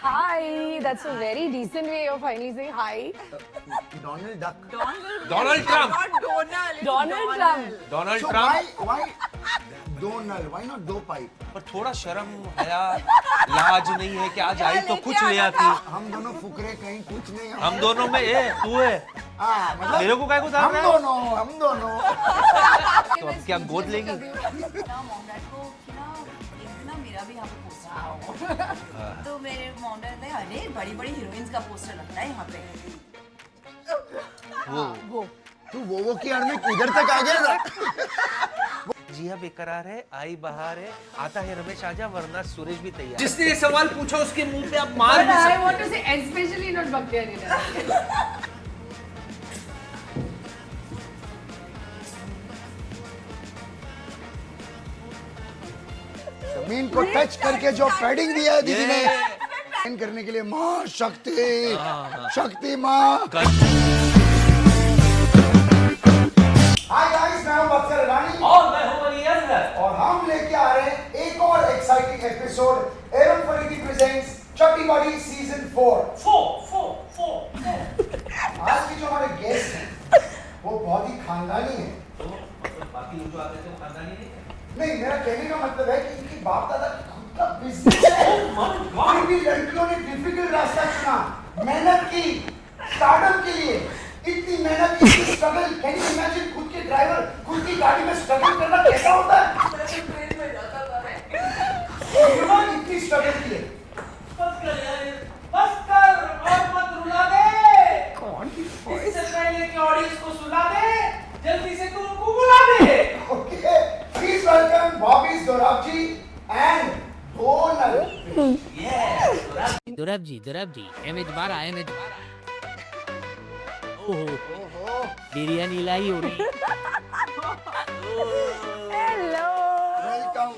Hi, that's a very decent way of finally saying hi. Donald Duck. Donald Trump. Not Donald. It's Donald Trump. Donald So Trump. why Donald? Why not दो pipe? पर थोड़ा शर्म हया लाज नहीं है कि आज आई तो कुछ ले आती. हम दोनों फुकरे कहीं कुछ नहीं. हम दोनों में तू है. हाँ, मतलब मेरे को काय को उतार हम रहा है? दोनों. तो अब क्या गोद लेगी? ना मॉम डैड को ना एक दिन ना मेरा भी यहाँ पे पोस्टर तो मेरे मॉम डैड ने अरे बड़ी बड़ी हीरोइंस का पोस्टर लगता है यहाँ पे. वो तू वो की आड़ में किधर तक आ गया था? जिया बेकरार है, आई बहार है, आता है रमेश आजा वरना सुरेश भी तैयार. जिसने ये सवाल पूछा उसके मुंह पे आप मार But भी I सकते. want to say especially not Bhakti. जमीन को टच करके जो पैडिंग दिया है दीदी ने करने के लिए माँ शक्ति माँ. हाय गाइस, मैं हूं बक्सर रानी और मैं हूं अली असगर. और हम लेके आ रहे हैं एक और एक्साइटिंग एपिसोड. एरन फरीदी प्रेजेंट्स चट्टी बड़ी सीजन 4. आज की जो हमारे गेस्ट हैं वो बहुत ही खानदानी है. बाकी लोग जो आते थे वो खानदानी नहीं थे. नहीं, मेरा कहने का मतलब है कि इनकी बाप दादा की खुद का बिजनेस है. फिर भी लड़कियों ने डिफिकल्ट रास्ता चुना, मेहनत की स्टार्टअप के लिए. इतनी मेहनत, इतनी स्ट्रगल. कैन यू इमेजिन खुद के ड्राइवर खुद की गाड़ी में स्ट्रगल करना कैसा होता है? इतनी स्ट्रगल की है. बस कर और मत रुला दे. कौन इससे पहले कि ऑडियंस को सुला दे, जल्दी से तू उनको बुला दे. Okay, please welcome Bobby Dorabji and Donald. Dorab ji एम दोबारा ओहो बिरयानी लाई हो रही. Hello.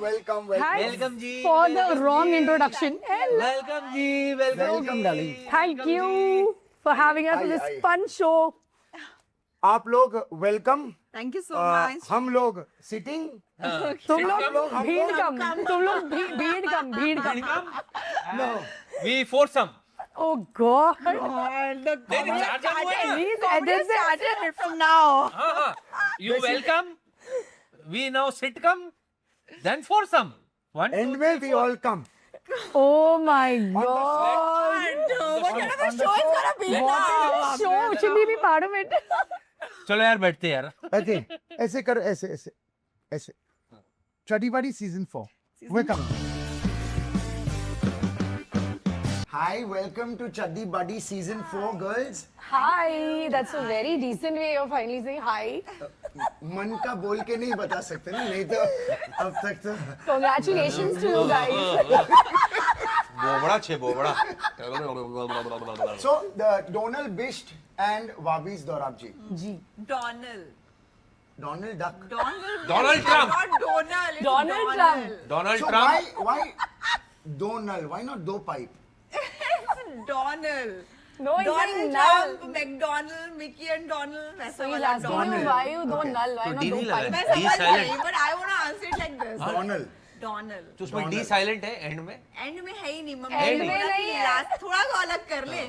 Welcome. Thanks Welcome ji. for the wrong introduction. Hello. Welcome ji. Welcome, darling. Thank you for having us on this आइए. fun show. आप लोग welcome. Thank you so much. हम लोग सिटिंग. तुम लोग भीड़ कम. No. We foursome. Oh God. नहीं charger हुआ है. Please edit it. From now. हाँ. You welcome. We now sit come. Then foursome. One. End में we all come. Oh my God. What kind of a show is gonna be now? What show? Should we be part of it? चलो यार बैठते यार. ऐसे कर, ऐसे. चट्टी बड़ी season 4. Welcome. Hi, welcome to Chaddi Buddy season 4, girls. Hi. That's a very decent way of finally saying hi. मन का बोल के नहीं बता सकते ना, नहीं तो अब तक तो. Congratulations to you guys. बोबड़ा छे बोबड़ा. So the Donald Bisht and Wabis Dorabji. Ji. Donald. Donald Duck. Donald Trump. Not Donald. It's Donald Trump. Donald So Trump. why Donald? Why not दो pipe? It's Donald. No, he's Donald saying null. Trump, McDonald, Mickey and Donald. वैसा So he's वाला asking Donald. you why you don't null, why तो not D do नहीं लगा. pipe? मैं D समझ silent. गई, but I wanna answer it like this. Donald. Donald. तो उसमें डी Donald. साइलेंट है एंड में. एंड में है ही नहीं. End में नहीं है. लास्ट थोड़ा सा अलग कर ले.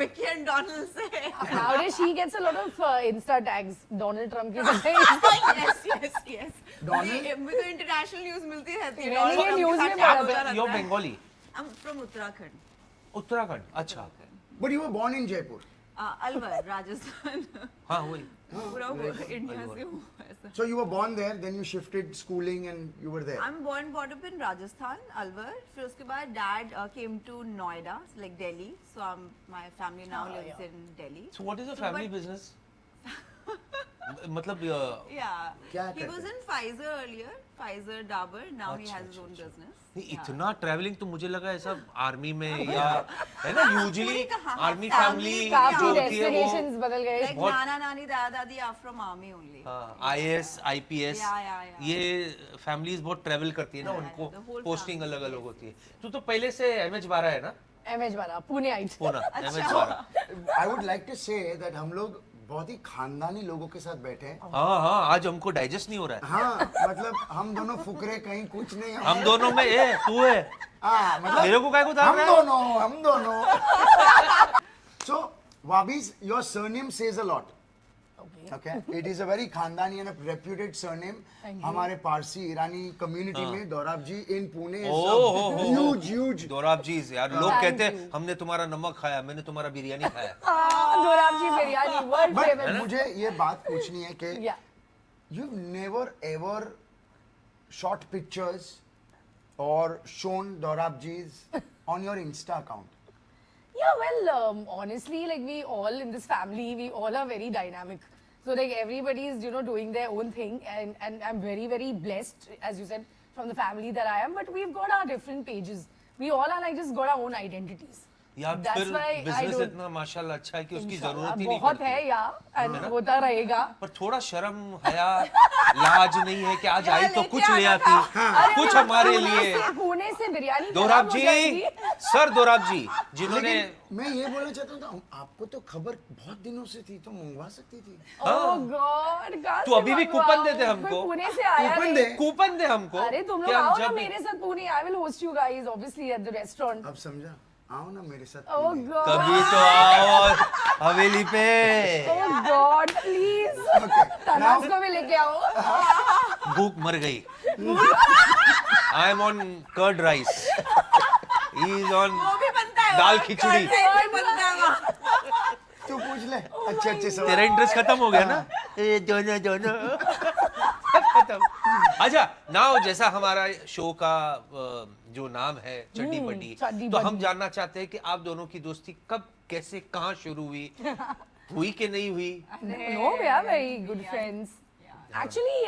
मिकी एंड डोनाल्ड से. Nowadays she gets a lot of Insta tags. Donald Trump की वजह yes. Donald? मुझे तो इंटरनेशनल न्यूज़ मिलती रहती है. मैंने ये Donald news Trump में के साथ पढ़ा क्या था. होता यो रहता है. बंगाली. I'm from Uttarakhand. उत्तराखंड. अच्छा. But you were born in Jaipur. Alwar Rajasthan. हाँ वही. पूरा इंडिया से हूँ ऐसा. So you were born there, then you shifted schooling and you were there. I'm born brought up in Rajasthan, Alwar. फिर उसके बाद dad came to Noida, like Delhi. So my family now lives in Delhi. So what is the family business? मतलब Yeah. क्या He करते was हैं? in Pfizer earlier, Pfizer Dabur. Now he has his own business. नहीं इतना travelling तो मुझे लगा ऐसा आर्मी में या है ना यूजुअली हाँ, आर्मी family फैमिली काफी जो होती है destinations वो बदल गए. Like बहुत- Nana Nani Dada Dadi are from army only. IAS IPS Yeah. ये फैमिलीज बहुत ट्रैवल करती है ना Yeah, the उनको whole पोस्टिंग family, अलग अलग होती है. तो पहले से एमएच 12 है ना. एमएच वाला पुणे आइट. Poona MH 12. I would like to say that हम लोग बहुत ही खानदानी लोगों के साथ बैठे हैं। हाँ हाँ, आज हमको डाइजेस्ट नहीं हो रहा है। हाँ मतलब हम दोनों फुकरे कहीं कुछ नहीं हम दोनों में तू है, हाँ मतलब मेरे को काय को हम उतार रहा है? दोनों so Wabi's your surname says a lot. Okay, it is a very खानदानी and a reputed surname. हमारे पारसी ईरानी कम्युनिटी में दोराब जी in Pune is huge. Dorab जी यार, लोग कहते हैं हमने तुम्हारा नमक खाया, मैंने तुम्हारा बिरयानी खाया। दोराब जी बिरयानी वर्ल्ड But फेमस। मुझे ये बात पूछनी है कि Yeah. you've never ever shot pictures or shown Dorab Ji's on your Insta account. Yeah, well, honestly, like we all in this family, we all are very dynamic. So like everybody is, doing their own thing, and I'm very, very blessed, as you said, from the family that I am. But we've got our different pages. We all are like just got our own identities. या That's फिर why I business don't- इतना माशाल्लाह अच्छा है कि उसकी इंशाल्लाह, जरूरत ही नहीं बहुत पड़ती। है यार, and होता रहेगा। पर थोड़ा शर्म हया लाज नहीं है कि आज आई तो कुछ ले आती, अरे कुछ मैं हमारे लिए। पुणे से बिरयानी दोराब खराब हो जी, जाएगी। सर दोराब जी, जिन्होंने लेकिन मैं ये बोलना चाहता हूँ तो आपको तो खबर बहुत दिनों से थी तो मंगवा सकती थी। Oh God, कहाँ तू से अभी भी मंगवाओ? कूपन दे दे कोई हमको। पुणे से आया कूपन नहीं। दे। कूपन दे हमको। अरे तुम कि लोग हम आओ ना जब- मेरे साथ Pune. I will host you guys obviously at the restaurant. अब समझा, आओ ना मेरे साथ Oh पुणे। God. कभी तो आओ हवेली पे। Oh God, please. तनाज को भी लेके आओ। भूख मर गई। I am on curd rice, he is on वो भी बनता है दाल वहाँ, खिचड़ी। कर्ड राइस भी बनता है वहाँ। तू पूछ ले, अच्छे सवाल। तेरा इंटरेस्ट खत्म हो गया ना? ए दोनों दोनों खत्म। अच्छा, नाउ जैसा हमारा शो का जो नाम है चड्डी बड्डी, चड्डी तो हम बड्डी। जानना चाहते हैं कि आप दोनों की दोस्ती कब, कैसे, कहाँ शुरू हुई, हुई कि नहीं हुई? No, we are very good friends. Actually,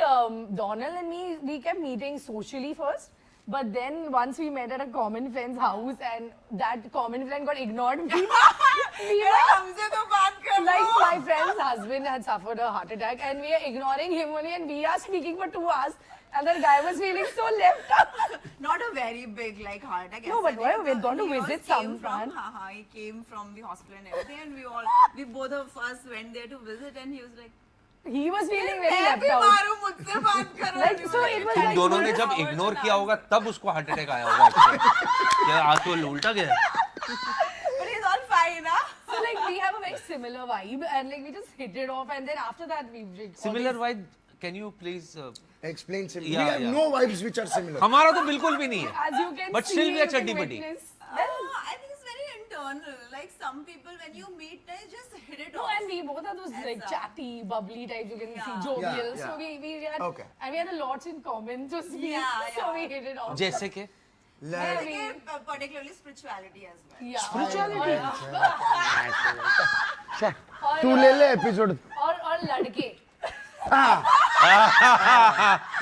Donald and me, we kept meeting socially first. But then once we met at a common friend's house and that common friend got ignored, we were हमसे तो बात कर लो। like my friend's husband had suffered a heart attack and we are ignoring him only and we are speaking for 2 hours and that guy was feeling so left out. Not a very big like heart attack. No, but whatever, we've gone to He all visit came someone. from, he came from the hospital and everything, and we both of us went there to visit, and he was like, He was feeling very मैं left भी out. मारूं, मुझसे बात करो। Like, so it was तुम like दोनों ने good. जब इग्नोर किया होगा तब उसको हार्ट अटैक आया होगा actually। क्या आज तो उल्टा गया? But he's all fine, huh? So like we have a very similar vibe and like we just hit it off and then after that we similar vibe, can you please? Explain similar. Yeah, We have yeah. no vibes which are similar. हमारा तो बिल्कुल भी नहीं है। as you can But see, still we are you can chaddi buddy. witness. I think it's very internal. Like some people, when you meet, they just hit it No, off. and we both are those like chatty, bubbly types. You can see Yeah. jovial. Yeah, So yeah. we had Okay. and we had a lot in common to speak. Yeah, So yeah. we hit it off. जैसे कि Like, Like, particularly spirituality as well. Yeah. Spirituality? और तू ले ले episode. और लड़के.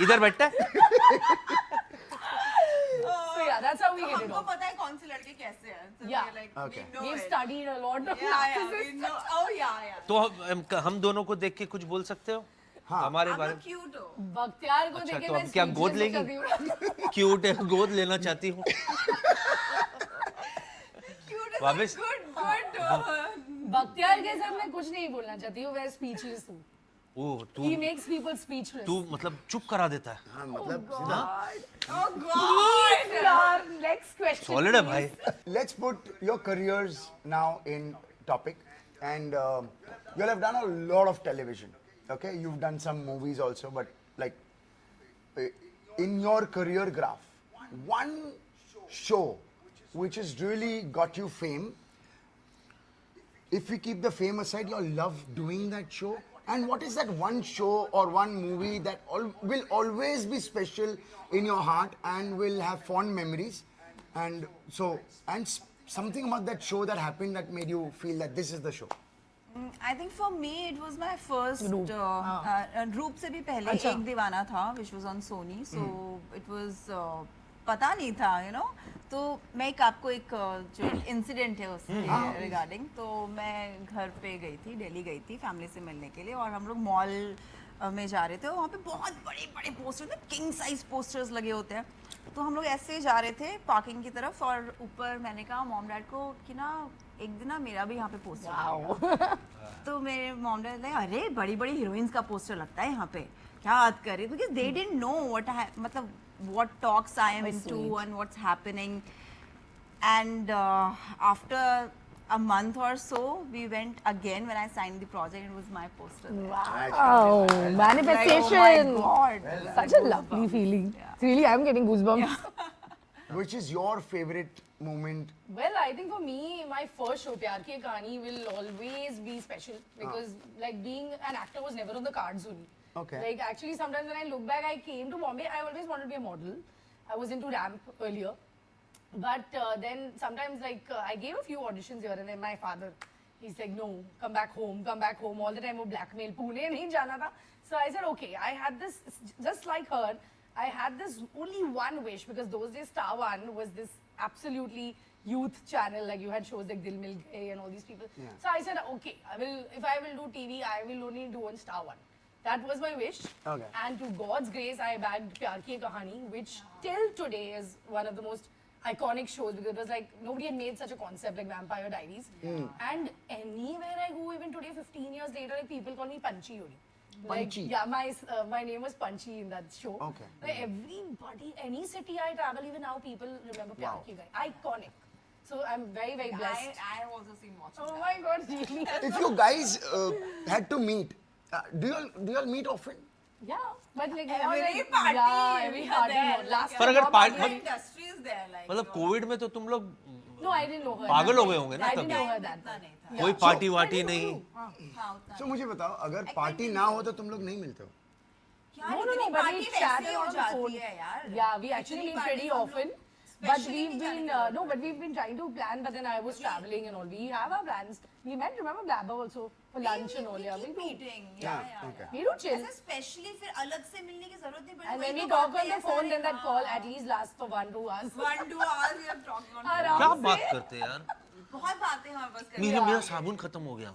इधर बैठता है। So yeah, that's how we hit it हमको off. पता है कौन से लड़के कैसे हैं. So Yeah. we're like, Okay. we know We've it. studied a lot of Yeah, we narcissists. know. Oh yeah, yeah. तो हम दोनों को देख के कुछ बोल सकते हो हमारे आप बारे लोग cute हो. बख्तियार को अच्छा, देखे तो मैं अब क्या गोद speechless लेंगी? हो जाती हूँ. में? क्यूट है, गोद लेना चाहती हूँ। Cute is वापस? good. बख्तियार के साथ मैं कुछ नहीं बोलना चाहती हूँ. मैं speechless हूँ. ओह, He makes people speechless. तू मतलब चुप करा देता है। हाँ मतलब सीधा। Oh God. Our next question. Solid है please. भाई। Let's put your careers now in topic, and you have done a lot of television. Okay, you've done some movies also, but like in your career graph, one show which has really got you fame. If we keep the fame aside, you love doing that show. And what is that one show or one movie that will always be special in your heart and will have fond memories? And so, something about that show that happened that made you feel that this is the show. I think for me it was my first Roop से भी पहले अच्छा. एक दीवाना था which was on Sony, so it was पता नहीं था, you know. तो मैं आपको एक जो इंसिडेंट है उसके रिगार्डिंग, तो मैं घर पे गई थी, दिल्ली गई थी फैमिली से मिलने के लिए, और हम लोग मॉल में जा रहे थे और वहाँ पे बहुत बड़े बड़े पोस्टर थे, किंग साइज पोस्टर्स लगे होते हैं, तो हम लोग ऐसे जा रहे थे पार्किंग की तरफ और ऊपर मैंने कहा मॉम डैड को कि ना एक दिन ना मेरा भी यहाँ पे पोस्टर तो मेरे मॉम डैड ने अरे बड़ी बड़ी हीरोइंस का पोस्टर लगता है यहाँ पे क्या बात कर रही because they didn't know what मतलब what talks I am into and what's happening and after a month or so we went again when I signed the project it was my poster there. Wow, manifestation. Like, oh my God. Such a lovely feeling. Really, I'm getting goosebumps. Which is your favorite moment? Well, I think for me, my first show, Pyar Ki Kahani, will always be special because, like, being an actor was never on the cards only. Okay. Like, actually, sometimes when I look back, I came to Bombay. I always wanted to be a model. I was into ramp earlier, but then sometimes, like, I gave a few auditions here, and then my father, he's like, "No, come back home, come back home." All the time, वो blackmail. Pune नहीं जाना था. So I said, "Okay." I had this, just like her. I had this only one wish because those days Star One was this absolutely youth channel, like you had shows like Dil Mil Gaye and all these people. Yeah. So I said, okay, if I will do TV, I will only do on Star One. That was my wish. Okay. And to God's grace, I bagged Pyar Ki Kahani, which till today is one of the most iconic shows because it was like nobody had made such a concept like Vampire Diaries. And anywhere I go, even today, 15 years later, like people call me Panchi only. Like, Panchi? yeah, my name was Panchi in that show. Okay. Like everybody, any city I travel, even now people remember Pyar Ki Kahani. Iconic. So I'm very, very blessed. I also seen watching Oh my God, really? If you guys had to meet, do you all meet often? Yeah, but like Every like, party, yeah, we every are party. there, Last like, पर अगर job party- The industry is there like मतलब Covid में तो तुम लोग No, I didn't know her. पागल that हो गए time. होंगे ना I didn't तभी। know her that इतना time. नहीं था कोई Yeah. पार्टी वार्टी नहीं हाँ, उतना So मुझे बताओ अगर पार्टी ना हो तो तुम लोग नहीं मिलते हो? यार, No, इतनी but we पार्टी chat वैसे हो on the जाती phone. है यार Yeah, we actually इतनी meet pretty parties हम often. लोग But specially we've नहीं been जाने no, but we've been trying to plan. But then I was traveling and all. We have our plans. We met. Remember Blabber also for lunch and all. Yeah, we keep do. meeting Yeah, okay. We do chill. ऐसे specially फिर अलग से मिलने की जरूरत नहीं पड़ती And when वही we तो talk बात on है, the phone, सारे, then that हाँ, call at least lasts for 1-2 hours. 1-2 hours we have talked on phone. आराम क्या से। बात करते हैं यार बहुत बातें हमारे पास करने मेरा मेरा साबुन खत्म हो गया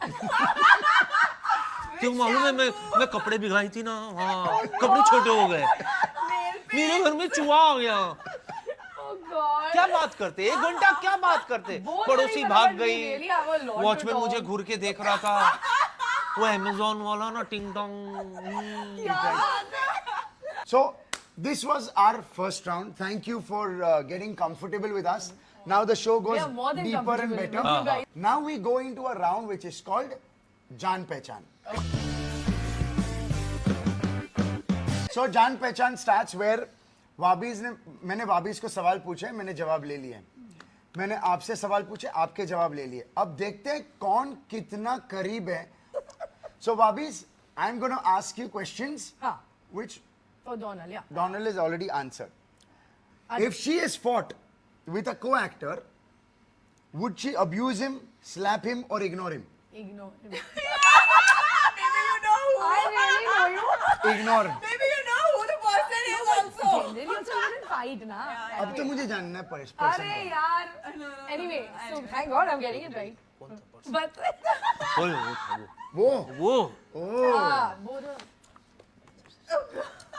क्यों मालूम है मैं कपड़े भिगाई थी ना हाँ कपड़े छोटे हो गए मेरे घर में चूहा आ गया Oh God. क्या बात करते 1 घंटा क्या बात करते बोल पड़ोसी नहीं भाग पता, but we गई really have a lot to watchman talk. मुझे घूर के देख रहा था वो अमेज़न वाला ना टिंग Tong So this was our first round. Thank you for getting comfortable with us. Now the show goes We are more than deeper and comfortable better. with you guys. Now we go into a round which is called Jaan Pehchan. So Jaan Pehchan starts where मैंने वाबीज को सवाल पूछे मैंने जवाब ले लिए मैंने आपसे सवाल पूछे आपके जवाब ले लिए अब देखते हैं कौन कितना करीब है So वाबीज I am gonna ask you questions हाँ. which For Donald, yeah. Donald has already answered. If she is fought with a co-actor, would she abuse him, slap him, or ignore him? Ignore him. Maybe you know who I really know you. Ignore. maybe you know who the person is also Generally also you didn't fight, na? अब तो मुझे जानना है person अरे को. यार. Anyway, so thank God I'm getting it right. But वो वो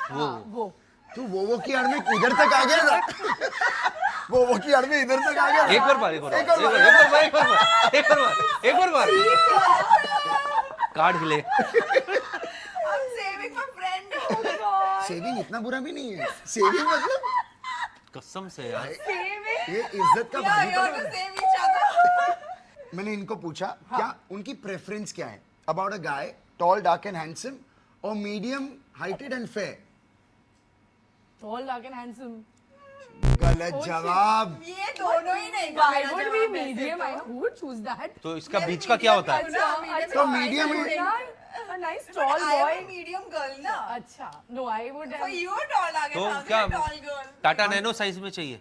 हाँ, वो तू वो की आड़ में इधर तक आ गया था वो की आड़ में इधर तक आ गया था. एक और बार कार्ड हिले I'm saving my friend saving इतना बुरा भी नहीं है सेविंग मतलब कसम से यार ये इज्जत का yeah भागी you have तो to save each other मैंने इनको पूछा क्या उनकी प्रेफरेंस क्या है about a guy tall dark and handsome और medium heighted and fair tall, dark and handsome. गलत जवाब ये दोनों ही नहीं Why would be medium? I know who would choose that. तो इसका बीच का क्या होता है अच्छा, तो medium है. A nice tall I am a boy. medium girl ना अच्छा, no, I would for have. you tall आ तो गया क्या tall girl Tata nano size में चाहिए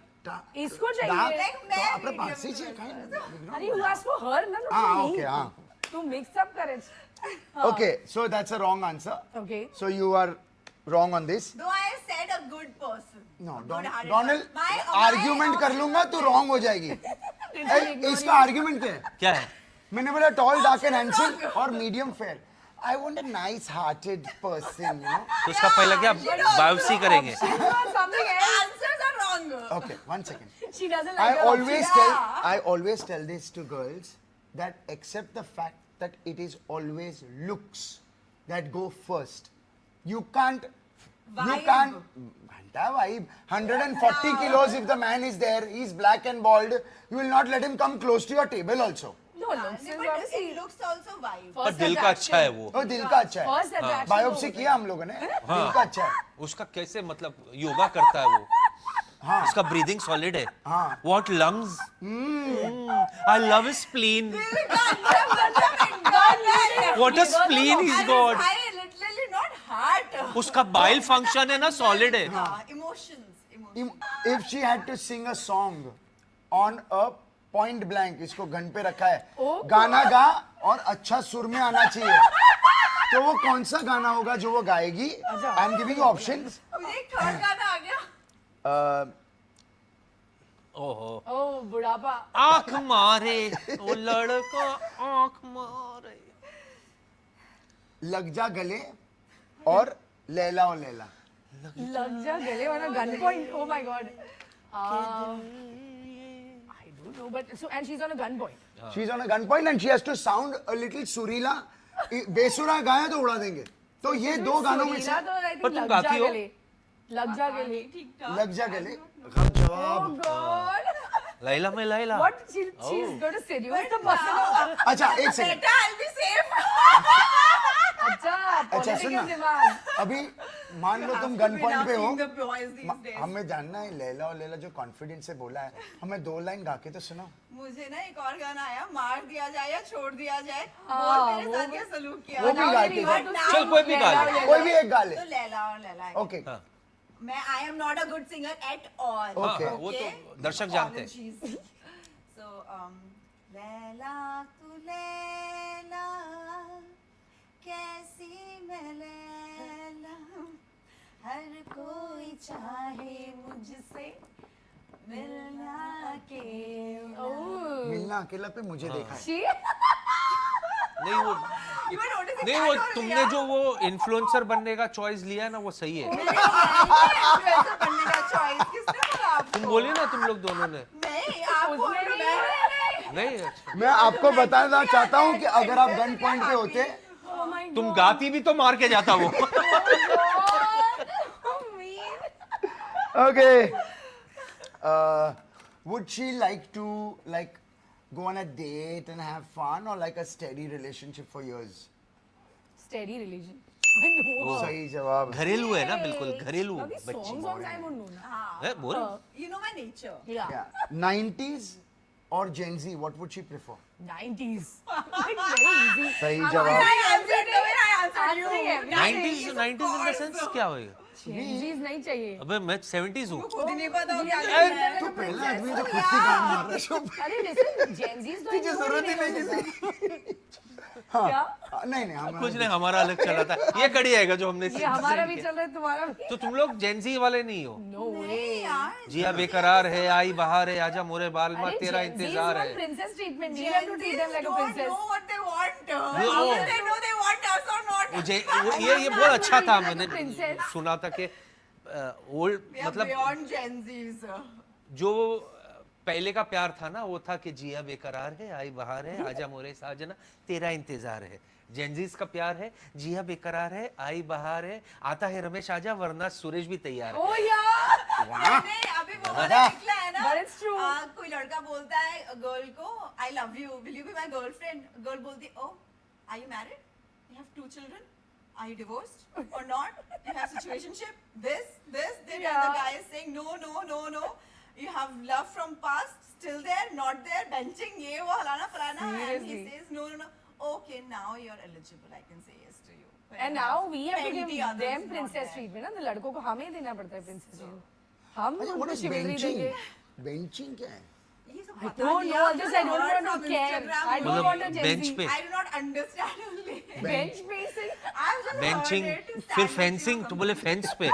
इसको डार्क चाहिए. Like तो मैं अपने medium पास से girl. चाहिए kind अरे you asked for her ना? हाँ नहीं. ओके हाँ तू mix up कर it. okay so that's a wrong answer Okay. so you are wrong on this though I said a good person no Good-hearted Donald person. Argument कर लूंगा तो wrong हो जाएगी इसका आर्ग्यूमेंट क्या है क्या है मैंने बोला टॉल डार्क एंड हैंडसम और medium fair I want a nice hearted person you know तो उसका पहला क्या बायोप्सी करेंगे Something else. answers are wrong wrong. Okay, one second. She doesn't like your I always tell this to girls that accept the fact that it is always looks that go first. You can't. You Vibe. can't. Ghanta vibe. 140 kilos if the man is there, he's black and bald. You will not let him come close to your table also. No, looks is But obviously it looks also vibe. पर दिल का अच्छा है वो वो दिल का अच्छा है. First attraction बायोप्सी होगा. किया हम लोगों ने. दिल का अच्छा है. उसका कैसे मतलब योगा करता है वो हाँ. उसका ब्रीदिंग सॉलिड है हाँ. What lungs I love his spleen what a spleen is God Literally not heart. उसका बाइल फंक्शन है ना सॉलिड है Emotions. If she had to sing a song on a point blank, इसको घन पे रखा है, गाना गा और अच्छा सुर में आना चाहिए, तो वो कौन सा गाना होगा जो वो गाएगी? I am giving options. मुझे एक थर्ड गाना आ गया. ओहो Oh, बुढ़ापा. आंख मारे वो लड़का आंख मारे लग जा गले और लैला ओ लैला. लग जा गले वाला gun point. Oh my god. I don't know, but so and she's on a gun point. She's on a gun point and she has to sound a little सुरीला. बेसुरा गाया तो उड़ा देंगे. तो ये दो गानों में से सुरीला तो I think पर तुम लग गाती जा हो? गले. लग जा गले. ठीक ठाक. लग जा गले. गम जवाब. Oh god. लैला में Laila What she's going to seduce the person. अच्छा एक सेकंड. बेटा I'll be safe. अच्छा, अच्छा सुन political ना. दिमाग. अभी मान लो तुम गन पॉइंट पे हो. The boys these days. हमें जानना है लैला और लैला जो कॉन्फिडेंस से बोला है, हमें दो लाइन गा के तो सुनाओ. मुझे ना एक और गाना आया, मार दिया जाए या छोड़ दिया जाए. हाँ, वो मेरे वो साथ क्या सलूक किया. वो भी Now गाते we हैं. want to चल sing कोई भी गा ले लैला कोई भी एक गा ले. तो लैला और लैला. ओके. हाँ. मैं I am not a good singer at all. Okay. हाँ, वो तो दर्शक जानते हैं So लैला तू लैला कैसी मैं लैला हर कोई चाहे मुझसे मिलना के. Oh. मिलना अकेला पे मुझे देखा है. She नहीं वो You were noticing नहीं that वो only, तुमने yeah? जो वो इन्फ्लुएंसर बनने का चॉइस लिया है ना वो सही है Influencer बनने का choice किसने बोला आपको? तुम बोली ना तुम लोग दोनों ने नहीं आप बोल उसने रहे हो. नहीं अच्छा मैं आपको बताना चाहता हूँ कि अगर आप गन पॉइंट पे होते, Oh my तुम गाती भी तो मार के जाता वो god. Oh mean. okay. Would she like to go on a date and have fun or like a steady relationship for years? Steady religion. I know. सही जवाब. घरेलू है ना बिल्कुल घरेलू Now these बच्ची songs I won't know na. है बोल You know my nature. Yeah. Yeah. 90s or Gen Z, what would she prefer? 90s. Like very easy. सही जवाब. I answered the way I answered you. Answering everything. 90s in the sense क्या होएगा Gen नहीं चाहिए. अबे मैं 70s हूँ खुद ही नहीं पता क्या तो पहला आदमी जो खुद की गान मार रहा है शो पे. अरे listen, Gen Z's तो तुझे इनको जरूरत ही नहीं नहीं पता. किसी. क्या? नहीं नहीं हमारा कुछ नहीं हमारा अलग चला था ये कड़ी आएगा जो हमने ये हमारा भी चल रहा है तुम्हारा भी. तो तुम लोग जेंजी वाले नहीं हो No way. जिया बेकरार है आई बहार है आजा मोरे बाल में अरे तेरा Gen Z's इंतजार want है princess treatment. We have to treat them like a don't princess. know what they want. वो- How will they know they want us or not? ये बहुत अच्छा था Like a मैंने princess. सुना था कि ओल्ड We are मतलब beyond Gen Z's. जो पहले का प्यार था ना वो था कि जिया बेकरार है आई बहार है आजा मोरे साजना तेरा इंतजार है जेंजीज का प्यार है जिया बेकरार है आई बहार है आता है रमेश आजा वरना सुरेश भी तैयार है Oh yeah. मैंने अभी वो वाला निकला है ना. But it's true. कोई लड़का बोलता है गर्ल को I love you. Will you be my girlfriend? Girl बोलती oh are you married? You have 2 children? Are you divorced or not? You have situationship? This. Then Yeah. the guy is saying no. You have love from past, still there, not there, benching, ये वो फलाना फलाना, and he Seriously. says no. Okay, now you're eligible. I can say yes to you. But And I now have we have to 20 give others them not princess there. treatment. ना तो लड़कों को हमें देना पड़ता है princess treatment. हम अच्छा, what उनको is chivalry benching? देंगे. Benching क्या है? ये सब I पता don't नहीं, know. I've Just I just don't heard want to from care. Instagram I don't मतलब want a Gen bench Z. पे I do not understand only. Bench pacing. I've just benching heard it. to फिर stand fencing with तो you. बोले fence पे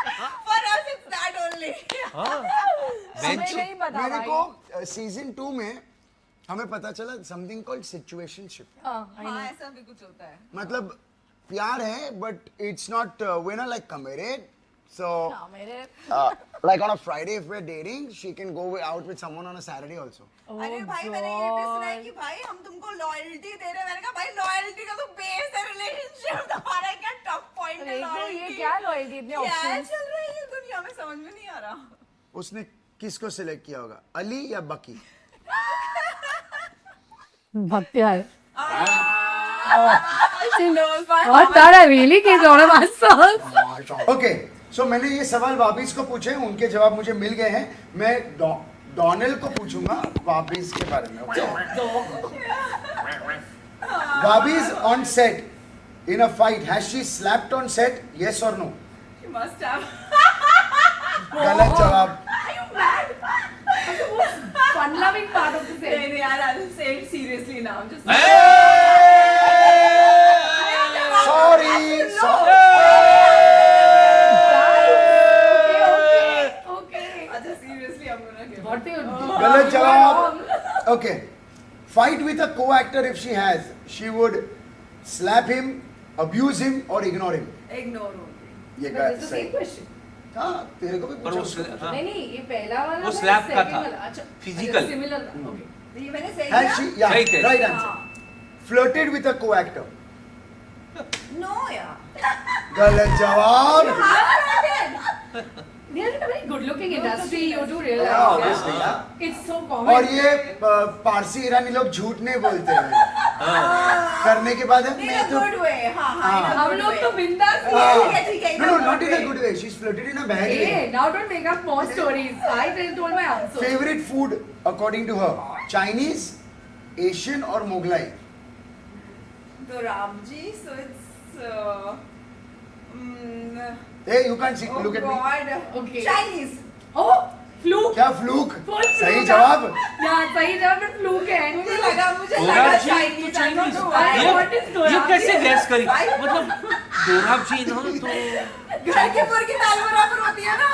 For us, it's that only. हाँ हमें bench नहीं पता मेरे भाई. को सीजन 2 में हमें पता चला समथिंग कॉल्ड सिचुएशनशिप. हाँ, I know. हाँ, ऐसा भी कुछ होता है. मतलब प्यार है बट इट्स नॉट वे ना लाइक कमिटेड So, हाँ, मेरे like on a Friday, if we're dating, she can go out with someone on a Saturday also. अरे भाई मैंने ये भी सुना है कि भाई हम तुमको लॉयल्टी दे रहे हैं। मैंने कहा भाई लॉयल्टी का तो बेस है रिलेशनशिप, तुम्हारा क्या टफ पॉइंट है देखो, ये लॉयल्टी? क्या लॉयल्टी, इतने क्या ऑप्शंस। चल रहा है ये दुनिया में, समझ में नहीं आ रहा। उसने किसको सिलेक्ट किया होगा, अली या बकी? Bhaktyar. She knows my What that I really gave one of answers. Okay, so मैंने ये सवाल वाबिस को पूछे, उनके जवाब मुझे मिल गए हैं। मैं डोनाल्ड को पूछूंगा वाबिस के बारे में। ओके, वाबिस on set in a fight, has she slapped on set, yes और नो? She must have. गलत जवाब। Are you mad? Fun-loving part of the नहीं set. नहीं यार, I'll say it seriously now. Just sorry, Okay. अच्छा seriously I'm gonna give. What do you do? गलत जवाब। Okay, fight with a co-actor if she has, she would slap him, abuse him और ignore him. Ignore only. ये But it's the सही। same question. हाँ, तेरे को भी पर पूछा उस उसको। हाँ, नहीं नहीं, ये पहला वाला वो था, slap का second था। वाला। अच्छा, Physical। सिमिलर था। Okay. तो ये मैंने सही Has she, किया? yeah, सही थे। right answer. Flirted with a co-actor. No यार. गलत जवाब। We are in a very good-looking industry. You do Yeah, realize, obviously, yeah? yeah. It's so common. और ये पारसी ईरानी लोग झूठ नहीं बोलते हैं। करने के बाद In मैं a तो good way. हाँ हाँ. in a हम good लोग way. तो बिंदास ही हाँ। हैं। ठीक है, No, no, not in a good way. She's flirted in a bad way. Hey, now don't make up more stories. I told my answer. Favorite food according to her, Chinese, Asian or Mughlai? तो Ramji, so it's Hey, you can't see. oh Look at me. God. Okay. Chinese. Oh, fluke. क्या fluke? Full सही fluke. जवाब। Yeah, सही जवाब but fluke है. मुझे लगा दोराब जी Chinese. I don't know I why. want is ये दोराब कैसे जी। गैस करी? I don't मतलब दोराब जी ना तो घर के मुर्गी दाल बराबर होती है ना.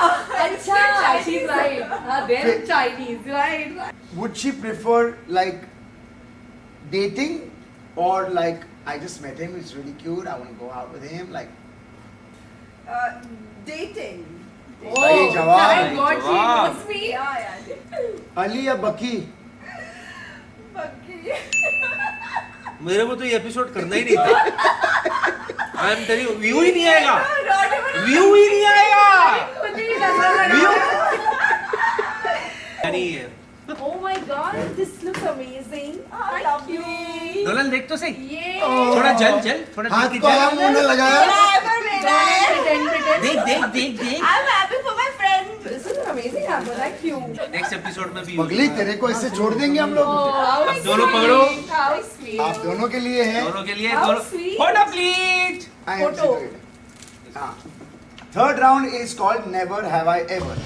अच्छा, she's right. They're Chinese, right? Would she prefer like dating or like I just met him, he's really cute, I want to go out with him, like Dating. सही जवाब। Thank God she जवाब। knows me. Yeah, yeah. Ali या बकी? Bucky. मेरे को तो ये episode करना ही नहीं था। आई एम टेलिंग, व्यू ही नहीं आएगा, Not even. व्यू ही नहीं आएगा, मुझे नहीं लगा व्यू लगा। नहीं है। Oh my God, this looks amazing. Thank you. Dolan देख तो सही, ये थोड़ा जल जल, थोड़ा हाथ जल को आया मुंह में लगाया। Never made it. pretend. देख देख देख देख। I'm happy for my friend. This is an amazing hamper. Thank you. Next episode में भी पगली तेरे को इससे छोड़ देंगे हम लोग। Oh, how अब दोनों पकड़ो। sweet. How sweet. आप दोनों के लिए है। दोनों के लिए How दोनों sweet. Photo please. I am Photo. situated. हाँ। Third round is called Never Have I Ever.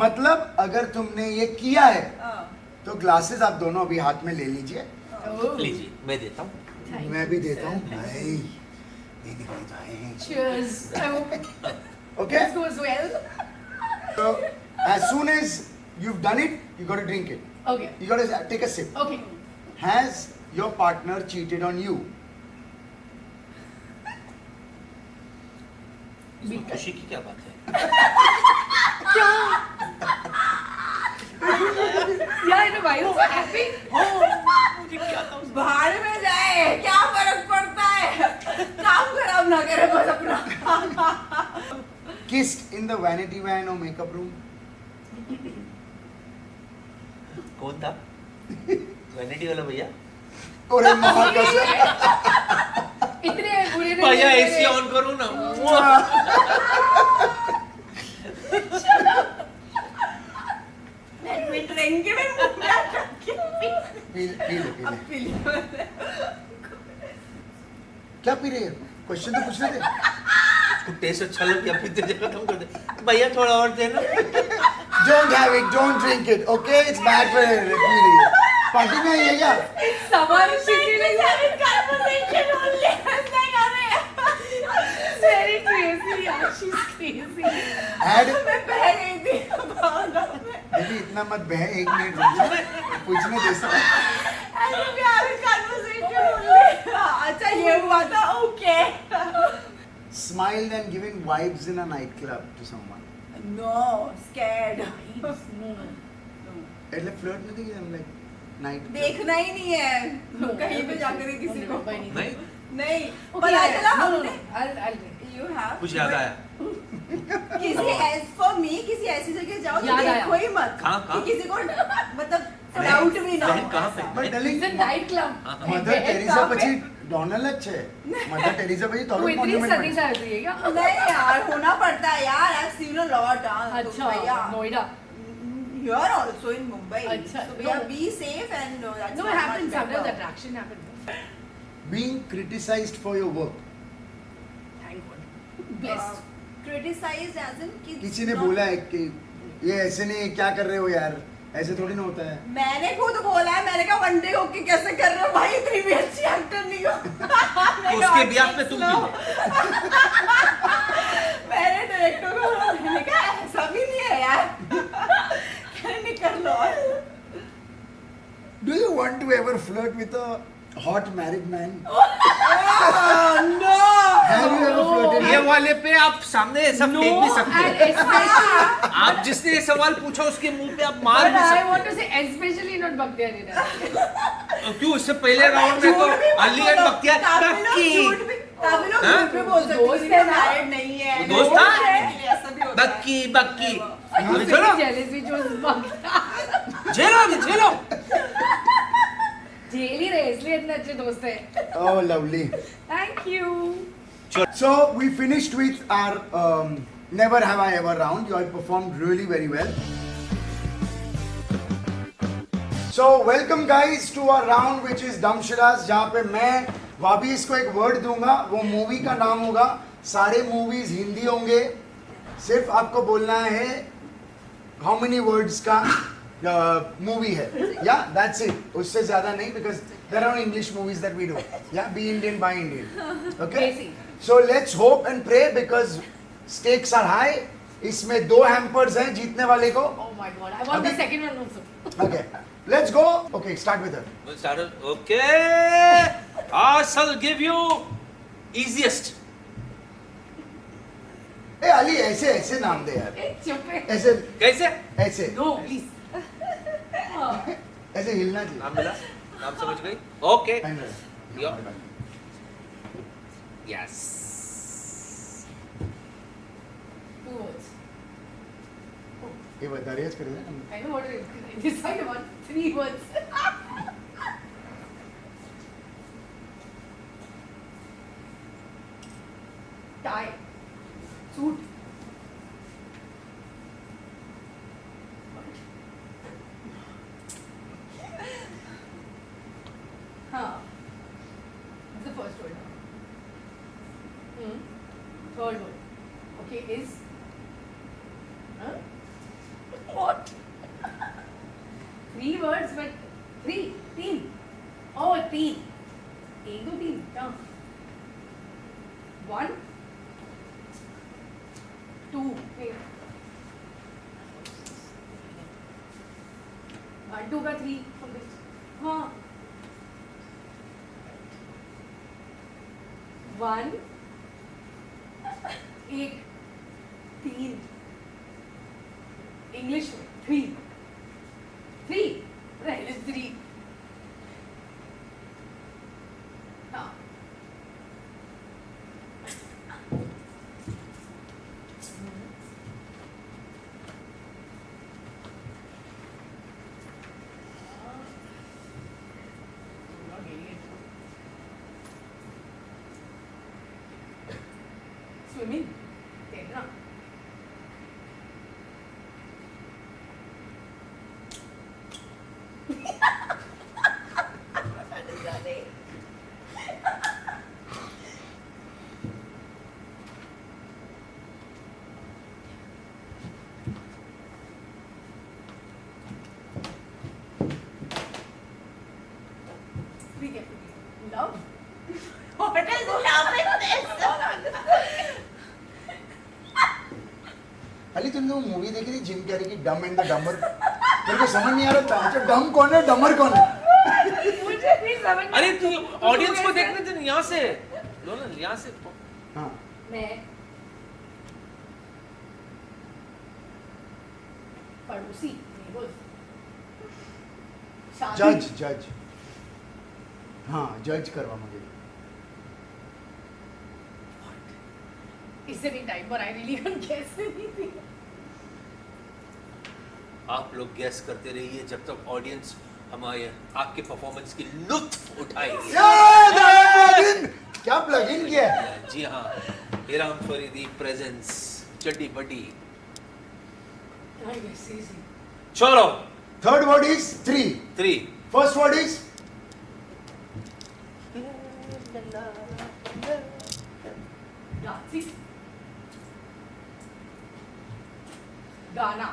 मतलब अगर तुमने ये किया है तो ग्लासेस आप दोनों अभी हाथ में ले लीजिए। Oh. लीजिए, मैं देता हूँ। मैं भी देता हूँ भाई, देने के लिए तो आए हैं। Cheers. I hope Okay? this goes well. So as soon as you've done it, you got to drink it. Okay. You got to take a sip. Okay. Has your partner cheated on you? इसमें खुशी की क्या बात है? Yeah, I know. Why you so happy? बाहर में जाए, क्या फर्क पड़ता है? काम खराब ना करे बस अपना. Kissed in the vanity van or makeup room? कौन था? वैनिटी वाला भैया? अरे माँ कसम। इतने बुरे दिन भैया नहीं एसी हुए। ऑन करो ना। Let me drink it and मुंह में रख के पी. पी ले, पी ले। पी लिया. क्या पी रहे हो? क्वेश्चन तो पूछ रहे थे। उसको टेस्ट अच्छा लग गया, फिर तेरे खत्म कर दे। भैया थोड़ा और देना। Don't have it, don't drink it, okay? It's bad for you. P रही है। पार्टी में आई है क्या? Someone is She's having conversation only. ऐसा कर रहे हैं. very crazy. Yeah, she's crazy. Add, मैं बह गई थी भावना में. बेबी इतना मत बह, 1 मिनट रुक जा। पूछने दे सकते। ऐसे भी having conversation only. अच्छा ये हुआ था, okay. smiled and giving vibes in a nightclub to someone? No, scared. એટલે flirt નથી કે I'm like night. देखना ही नहीं है कहीं पे जाकर के किसी को नहीं नहीं Okay, पता चला no, हमने I'll you have कुछ याद आया किसी for me किसी ऐसी जगह जाओ तो याद आया। देखो ही मत कहाँ? कि किसी को मतलब डाउट भी ना बहन हो कहाँ पे But darling, It's a nightclub. Mother Teresa પછી ડોનાલ્ડ જ છે. મધર ટેરેસા પછી तू તરુણ इतनी મોન્યુમેન્ટ सदी से आती है क्या? नहीं यार होना पड़ता है यार I've seen a lot अच्छा, Noida. you are also in Mumbai अच्छा, so भैया no. be safe and that's No, not it happens. much Sometimes better. attraction happens. being criticized for your work. Thank God. Blessed. Criticized as in किसी ने बोला है कि ये ऐसे नहीं क्या कर रहे हो यार, ऐसे थोड़ी ना होता है. मैंने खुद बोला है मैंने कहा वनडे होके कैसे कर रहे हो भाई इतनी भी अच्छी एक्टर नहीं हो तो उसके ब्याह पे तुम क्यों हो? मैंने डायरेक्टर को बोला, मैंने कहा ऐसा भी नहीं है यार कहने कर लो Do you want to ever flirt with a hot married man? No Have you ever flirted? ये वाले पे आप सामने ऐसा फेंक भी सकते and हो especially, आप जिसने ये सवाल पूछा उसके मुंह पे आप मार but भी I सकते want to say especially not Bhaktiyar Nidal. हो क्यों इससे पहले राउंड में तो अली एंड बख्तियार काफी बक्की लोग हाँ? झूठ भी बोल सकते दोस्त हैं है ना? मैरिड नहीं है वो दोस्त था? ऐसा भी होता है बक्की बक्की अभी I'm चलो very jealous we chose Bhaktiyar. झेलो अभी झेलो जेल ही रहे इसलिए इतने अच्छे दोस्त हैं. Oh, lovely. Thank you. So we finished with our Never Have I Ever round. You all performed really very well. So welcome guys to our round which is Damshiras, जहाँ पे मैं वापिस को एक वर्ड दूंगा, वो मूवी का नाम होगा. सारे मूवीज हिंदी होंगे. सिर्फ आपको बोलना है how many words का मूवी है. Yeah, that's it. उससे ज्यादा नहीं because there are no English movies that we do. Yeah, be Indian, buy Indian. Okay. Basic. So let's hope and pray because stakes are high. इसमें 2 hampers हैं जीतने वाले को. Oh my God. I want the अभी- second one also. Okay, let's go. Okay, start with her. Okay, I shall give you easiest. ए अली ऐसे ऐसे नाम दे यार. चुप है. ऐसे कैसे ऐसे No, please. ऐसे हिलना चाहिए. नाम मिला नाम समझ गई okay Final. Yeah. Yes Two words. ये बता रही है इसके लिए. I know what it is. Decide one. 3 words. Tie. Suit. Huh. That's the first word. Third word. Okay, is. Huh? What? 3 words, but 3. Teen. Oh, teen. 1, 2, 3. Yeah. 1, 2. Wait. 1, 2 का 3. हाँ. 1, 1, 3. English में 3. 3. Right, it's 3. हाँ. Swimming. तैरना. Be careful. Love. What is love in this? Ali तुमने वो movie देखी थी Jim Carrey की डम एंड द डमर. मेरे को समझ नहीं आ रहा था अच्छा डम कौन है डमर कौन है. मुझे नहीं समझ में अरे तू ऑडियंस को कैसे? देखने थे यहाँ से लो ना यहाँ से हाँ मैं पड़ोसी neighbors. शादी. जज हाँ जज करवा मुझे इससे नहीं टाइम पर I really can't guess anything. आप लोग गैस करते रहिए जब तक ऑडियंस हमारे आपके परफॉर्मेंस की लुत्फ उठाएगी। क्या प्लग इन किया है? जी हाँ, हिराम फरीदी प्रेजेंस चड्डी बड्डी। चलो third word is 3. 3 first word is dancing. गाना.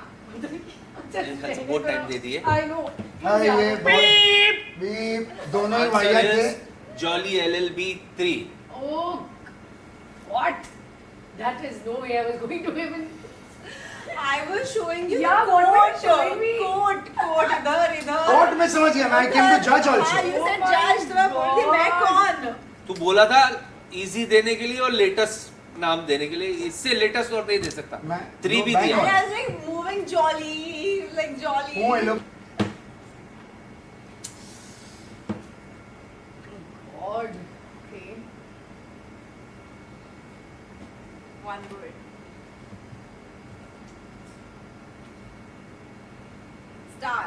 बहुत टाइम दे दिए। I know. ये बीप दोनों ही वाहियात थे. Jolly LLB 3 Oh, what? That is no way I was going to even. I was showing you Yeah, the what were you quote, showing me? quote इधर court में समझ गया मैं. आई कैम टू जज हाँ, also. you said Oh my judge, तो मैं बोल रही मैं God. कौन? तू बोला था इजी देने के लिए और लेटेस्ट नाम देने के लिए, इससे लेटेस्ट और नहीं दे सकता। मैं 3 भी मैं दिया। And I was like moving jolly, like jolly. हूँ ये लोग. God. Okay. One word. Star.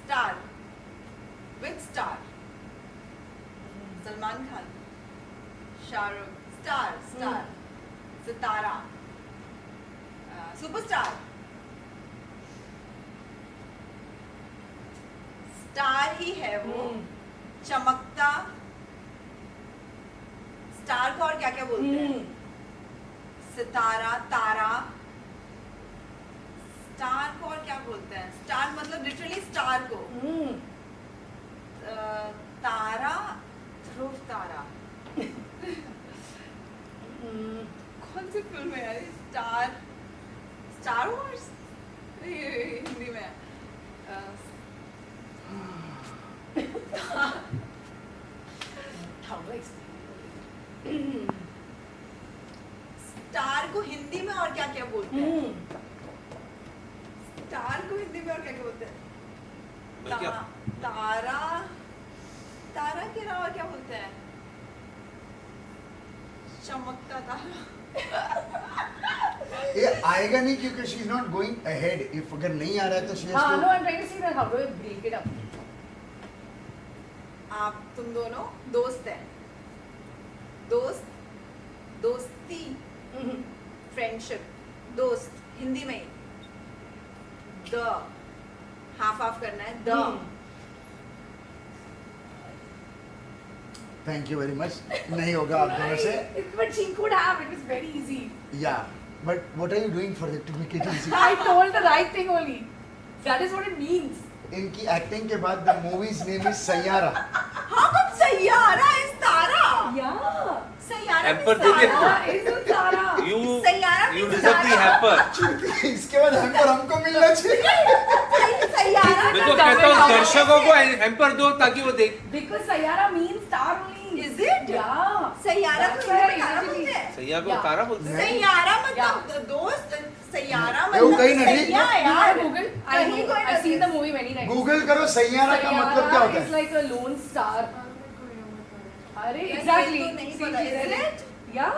Star. Which star? Salman Khan. Shah Rukh. Star. Star. Sitara. Superstar. Star ही है वो, चमकता. स्टार को और क्या क्या बोलते हैं? सितारा, तारा. स्टार को और क्या बोलते हैं? स्टार मतलब लिटरली स्टार को. तारा, ध्रुव तारा. कौन सी फिल्म है यार? स्टार, स्टार वॉर्स हिंदी में. How do I explain? Star को हिंदी में और क्या क्या बोलते हैं? स्टार को हिंदी में और क्या क्या बोलते हैं? मैं क्या? तारा, तारा के अलावा क्या बोलते हैं? चमकता तारा. ये आएगा नहीं क्योंकि she is not going ahead. If अगर नहीं आ रहा है तो शी हाँ, no, has I'm trying to see that. How do I break it up? आप तुम दोनों दोस्त हैं. दोस्त, दोस्ती, फ्रेंडशिप, दोस्त हिंदी में ही. द हाफ हाफ करना है. The thank you very much. नहीं होगा आप दोनों से. But she could have. It was very easy. Yeah but what are you doing for it to make it easy? I told the right thing only. That is what it means. इनकी acting के बाद the movies name is Saiyaara. हाँ कब सैयारा इस तारा. Yeah. Saiyaara Hamper इस दे दे तारा. Tara is a Tara. Saiyaara You means deserve the Tara. hamper। इसके बाद hamper हमको मिलना चाहिए. सैयारा मैं तो कहता हूँ दर्शकों को हैम्पर दो ताकि वो देख। Because Sayara means star only. Is it? Yeah. Saiyaara को That's हिंदी में why तारा usually- बोलते हैं. सैया को Yeah. तारा बोलते हैं। सैयारा मतलब दोस्त. सैयारा वो मतलब कहीं नहीं. सैया I यार. Google. I कहीं know. कोई I've seen the नहीं. movie many times. गूगल करो सैयारा का मतलब क्या होता is है. like a lone star. अरे ये exactly. तो नहीं See, पता. she Is said it? it. Yeah.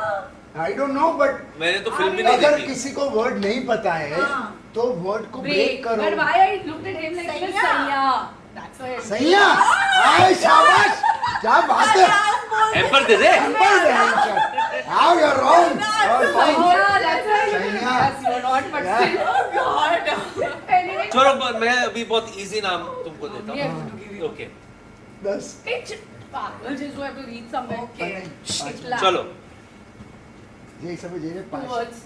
I don't know but मैंने तो फिल्म भी नहीं अगर देखी। किसी को वर्ड नहीं पता है हाँ. तो वर्ड को ब्रेक Break. करो. But why I looked at him like this? Sayya. Sayya. That's why. सैया आए शाबाश. क्या बात है. Hamper they they. How you're wrong. Sayya. That's why. Sayya. Yes, you're not, but Yeah. still. Oh God. Anyway. चलो मैं अभी बहुत इजी नाम तुमको देता We have to give हूँ। you. ओके बस Pitch. Pagal just have to read somewhere. Okay. Shitla. चलो ये सब ये Two पांच. words.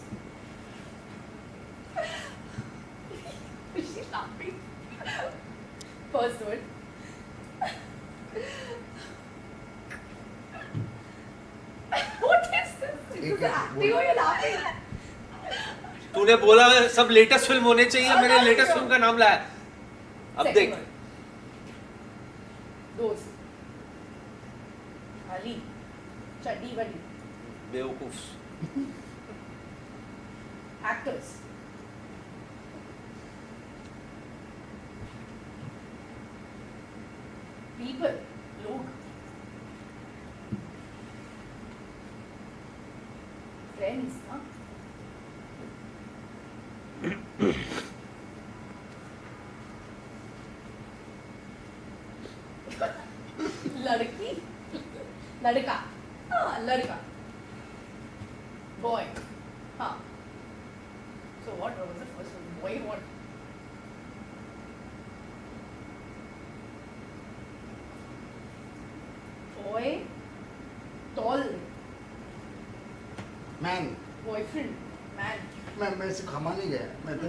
Is she laughing? First word. What is this? Is एक this acting or you laughing? तूने बोला सब लेटेस्ट फिल्म होने चाहिए, मैंने लेटेस्ट फिल्म का नाम लाया। अब Second देख word. दोस्त. अली. चड्डी बड़ी. बेवकूफ। Actors. People. लोग. Friends, huh? लड़की. लड़का. हाँ, लड़का. Boy. हाँ. So what was the first one? Boy what? Boy. Tall. Man Boyfriend. Man. मैं सिखामा नहीं गया मैं तो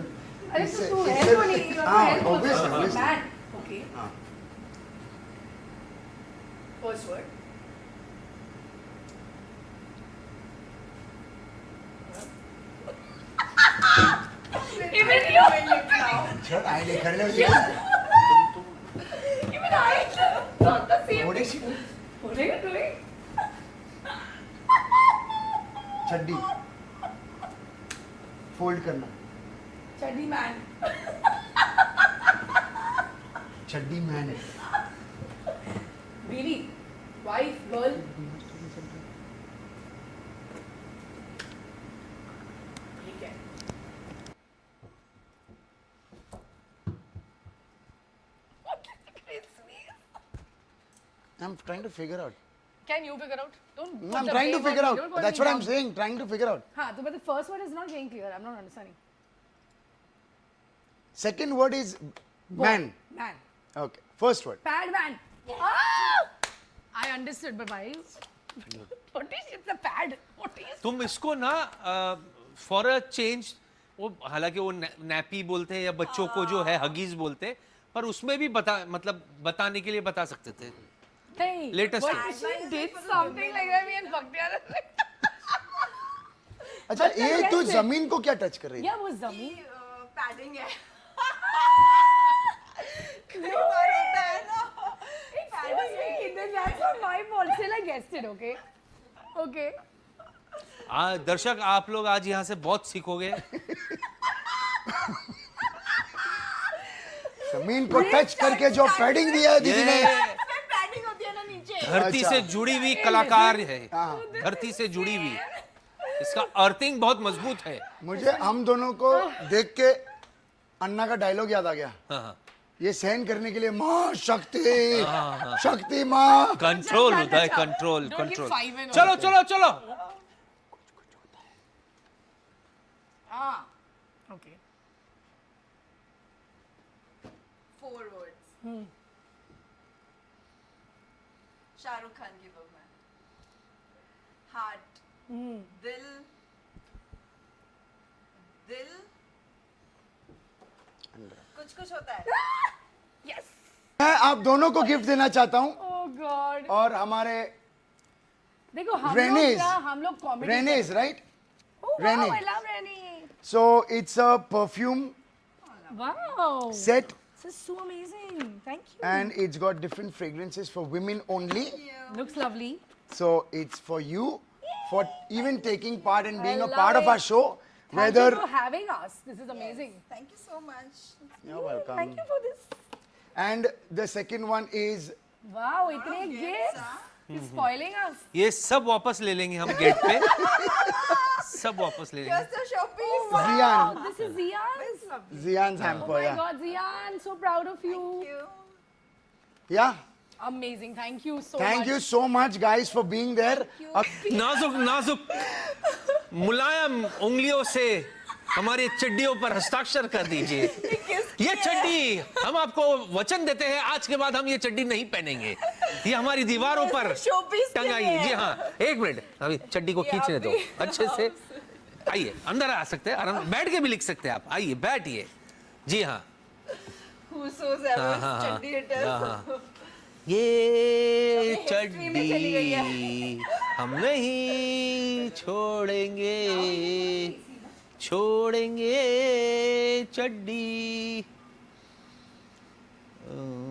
अरे इससे- तो तू है इससे- तो नहीं. हाँ, है तो obviously, obviously. Man. Okay. हाँ First word. Even you. छोड़ आई नहीं करने Even I. Not the same. थोड़ी सी What are you doing? चड्डी फोल्ड करना Chuddy man. चड्डी मैन है Baby. Wife. Girl. ठीक है. I'm trying to figure out. Can you figure out? Don't. put I'm the trying to blame on figure me. out. Don't call That's me what I'm dumb. saying. Trying to figure out. हाँ तो but the first word is not getting clear. I'm not understanding. Second word is man. Man. Okay. First word. Pad man. Ah! I understood, but why? What is it's a pad? What is? तुम इसको ना for a change वो हालांकि वो nappy बोलते हैं या बच्चों को जो है हगीज बोलते हैं पर उसमें भी मतलब बताने के लिए बता सकते थे Hey. Latest But one. she did something like that. Me and Bhaktiar. अच्छा But ये तू yes, it- जमीन को क्या टच कर रही है Yeah, वो जमीन. पैडिंग है No कई बार होता है ना Excuse me. Then that's not my fault. Still, I guessed it. Okay. Okay. दर्शक आप लोग आज यहाँ से बहुत सीखोगे जमीन को टच करके जो पैडिंग दिया है दीदी ने ये पैडिंग होती है ना नीचे धरती अच्छा। से जुड़ी हुई कलाकार है हाँ। धरती से जुड़ी हुई इसका अर्थिंग बहुत मजबूत है मुझे हम दोनों को देख के अन्ना का डायलॉग याद आ गया हाँ, हाँ। ये सहन करने के लिए माँ शक्ति शक्ति माँ कंट्रोल That's होता है अच्छा. Control Don't give control five in चलो all. चलो चलो Ah. Okay. 4 words Shahrukh Khan की फिल्म है हार्ट दिल दिल कुछ कुछ होता है Yes. मैं आप दोनों को गिफ्ट देना चाहता हूँ Oh God. और हमारे देखो हम लोग Rene's. क्या हम लोग comedy. Rene's right Oh wow, Rene. I love Rene. So it's a perfume Wow. set This is so amazing. Thank you. and it's got different fragrances for women only. Looks lovely. So it's for you for even taking part and being I a love part of our it. show. Thank Whether you for having us. This is amazing. Thank you so much you're welcome. Thank you for this. And the second one is Wow, इतने gifts. He's spoiling us. ये सब वापस ले लेंगे हम gate पे सब वापस ले लेंगे Here's the showpiece. Zian. This is Zian's. Zian's Oh hamper. my Yeah. God, Zian, so proud of you. Thank you. Yeah. Amazing. Thank you so Thank much. you so much, guys, for being there. नाजुक नाजुक मुलायम उंगलियों से हमारी चड्डियों पर हस्ताक्षर कर दीजिए ये चड्डी हम आपको वचन देते हैं आज के बाद हम ये चड्डी नहीं पहनेंगे ये हमारी दीवारों पर showpiece के टंगाई लिए है। जी हाँ एक मिनट अभी चड्डी को ये खींचने आप दो भी- अच्छे से आइए अंदर आ सकते हैं आराम बैठ के भी लिख सकते हैं आप आइए बैठिए जी हाँ Whoso's ever हाँ, हाँ, हाँ। चड्डी it is. हाँ, हाँ। ये history में चली गई चड्डी हम नहीं छोड़ेंगे छोड़ेंगे चड्डी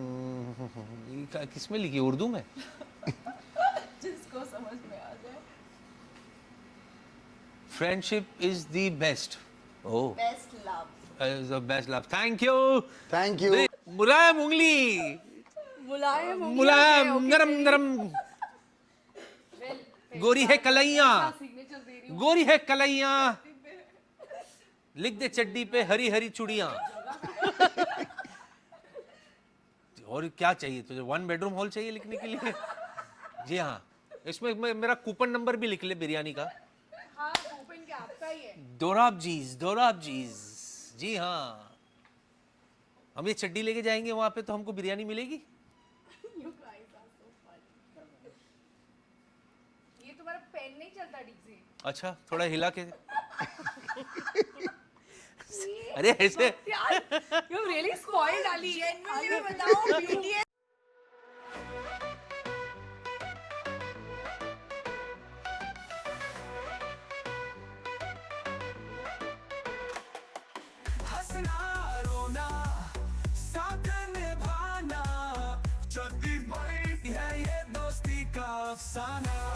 ये किसमें लिखी उर्दू में जिसको समझ में आ जाए Friendship is the best. Oh, best love is the best love. Thank you. Thank you मुलायम उंगली, मुलायम मुलायम नरम नरम, गोरी है कलैया, गोरी है कलैया, लिख दे चड्डी पे हरी हरी चूड़ियां। और क्या चाहिए तुझे? 1 बेडरूम हॉल चाहिए लिखने के लिए? जी हाँ, इसमें मेरा कूपन नंबर भी लिख ले बिरयानी का। हाँ, कूपन क्या आपका ही है? दोराब जीज। जी हाँ, हम ये चड्डी लेके जाएंगे वहां पे तो हमको बिरयानी मिलेगी। You guys are so funny. ये तुम्हारा पेन नहीं चलता ठीक से। अच्छा, थोड़ा हिला के। अरे ऐसे यार, you really spoiled Ali. Genuinely मैं बताऊं BTS हंसना रोना साथ निभाना, चलती बड़ी है ये दोस्ती का अफसाना।